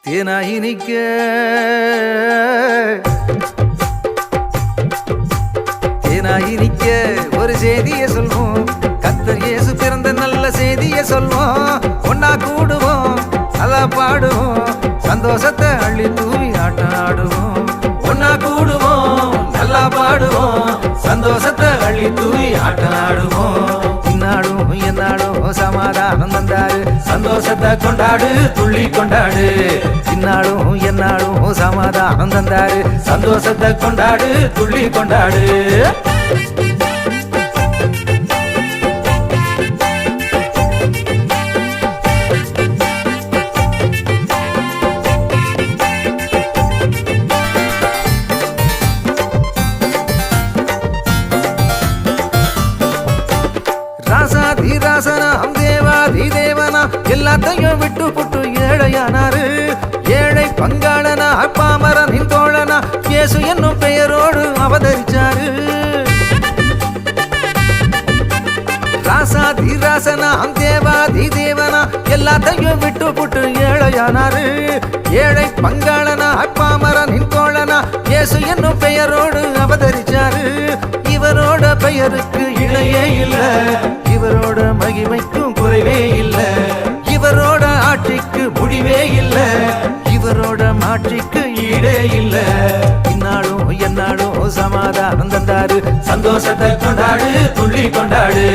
தேனாய் இனிக்க தேனாய் இனிக்க ஒரு செய்தியை சொல்வோம். கர்த்தர் இயேசு பிறந்த நல்ல செய்தியை சொல்வோம். ஒன்னா கூடுவோம், நல்லா பாடுவோம், சந்தோஷத்தை அள்ளி தூவி ஆட்டம் ஆடுவோம். ஒன்னா கூடுவோம், நல்லா பாடுவோம், சந்தோஷத்தை அள்ளி தூவி ஆட்டம் ஆடுவோம். இந்நாடும் எந்நாடும் சமாதானம் தந்தாரு, சந்தோஷத்தை கொண்டாடு, துள்ளி கொண்டாடு. இந்நாடும் எந்நாடும் சமாதானம் தந்தாரு, சந்தோஷத்தை கொண்டாடு, துள்ளி கொண்டாடு. ராசாதிராசனாம் தேவாதிதேவனா எல்லாத்தையும் விட்டு புட்டு ஏழையானாரு. ஏழை பங்காளனா பாமரனின் தோழனா இயேசு என்னும் பெயரோடு அவதரிச்சாரு. ராசாதிராசனாம் தேவாதிதேவனா எல்லாத்தையும் விட்டு புட்டு ஏழையானாரு. ஏழை பங்காளனா பாமரனின் தோழனா இயேசு என்னும் பெயரோடு அவதரிச்சாரு. இவரோட பெயருக்கு இணையே இல்ல, இவரோட மகிமைக்கும் குறைவே இல்ல, இவரோட ஆட்சிக்கு முடிவே இல்ல, இவரோட மாட்சிக்கு ஈடே இல்ல. இந்நாடும் எந்நாடும் சமாதானம் தந்தாரு, சந்தோஷத்தை கொண்டாடு, துள்ளி கொண்டாடு.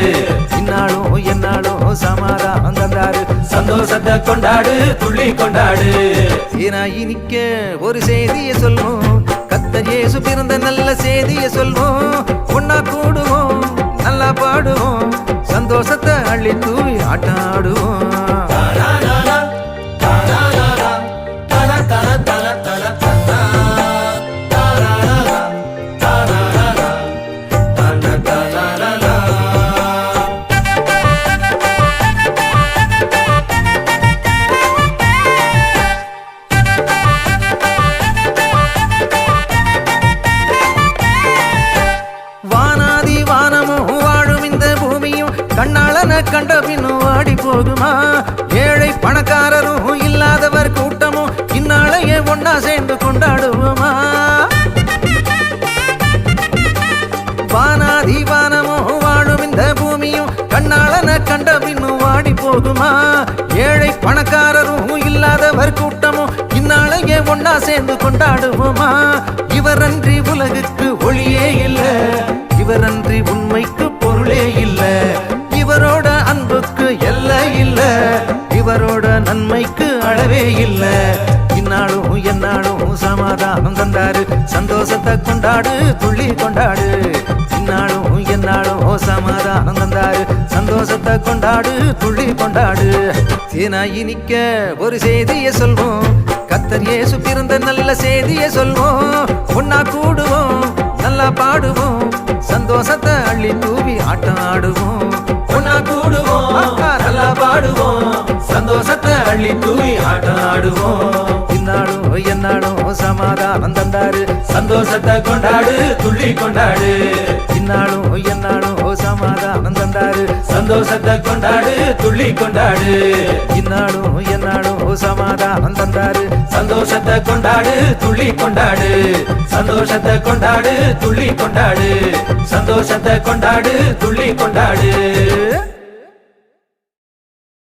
இந்நாடும் எந்நாடும் சமாதானம் தந்தாரு, சந்தோஷத்தை கொண்டாடு, துள்ளி கொண்டாடு. தேனாய் இனிக்க ஒரு செய்தியை சொல்வோம். கர்த்தர் இயேசு பிறந்த நல்ல செய்தியை சொல்வோம். ஒன்னா கூடுவோம், நல்லா பாடுவோம், சந்தோஷத்தை அள்ளி தூவி ஆட்டம் ஆடுவோம். கண்ணாளன கண்ட பின்னும் வாடி போகுமா? ஏழை பணக்காரரும் இல்லாதவர் கூட்டமும் இந்நாளையே ஒன்னா சேர்ந்து கொண்டாடுவோமா? வானாதி வானமும் வாழும் இந்த பூமியும் கண்ணாளன கண்ட பின்னும் வாடி போகுமா? ஏழை பணக்காரரும் இல்லாதவர் கூட்டமும் இந்நாளையே ஒன்னா சேர்ந்து கொண்டாடுவோமா? இவரன்றி உலகுக்கு ஒளியே இல்ல, இவரன்றி உண்மைக்கு பொருளே இல்ல, இவரோட அன்புக்கு எல்லை இல்ல, இவரோட நன்மைக்கு அளவே இல்ல. இந்நாடும் எந்நாடும் சமாதானம் தந்தாரு, சந்தோஷத்தை கொண்டாடு, துள்ளி கொண்டாடு. இந்நாடும் எந்நாடும் சமாதானம் தந்தாரு, சந்தோஷத்தை கொண்டாடு, துள்ளி கொண்டாடு. தேனாய் இனிக்க ஒரு செய்தியை சொல்வோம். கர்த்தர் இயேசு பிறந்த நல்ல செய்தியை சொல்வோம். ஒன்னா கூடுவோம், நல்லா பாடுவோம், சந்தோஷத்தை அள்ளி தூவி ஆட்டம் ஆடுவோம். ஒன்னா கூடுவோம், நல்லா பாடுவோம், சந்தோஷத்தை அள்ளி தூவி ஆட்டம் ஆடுவோம். இந்நாடும் எந்நாடும் சமாதானம் தந்தாரு, சந்தோஷத்தை கொண்டாடு, துள்ளி கொண்டாடு. இந்நாடும் எந்நாடும் சமாதானம் தந்தாரு, சந்தோஷத்தை கொண்டாடு, துள்ளி கொண்டாடு. இந்நாடும் எந்நாடும் சமாதானம் தந்தாரு, சந்தோஷத்தை கொண்டாடு, துள்ளி கொண்டாடு. சந்தோஷத்தை கொண்டாடு, துள்ளி கொண்டாடு. சந்தோஷத்தை கொண்டாடு, துள்ளி கொண்டாடு.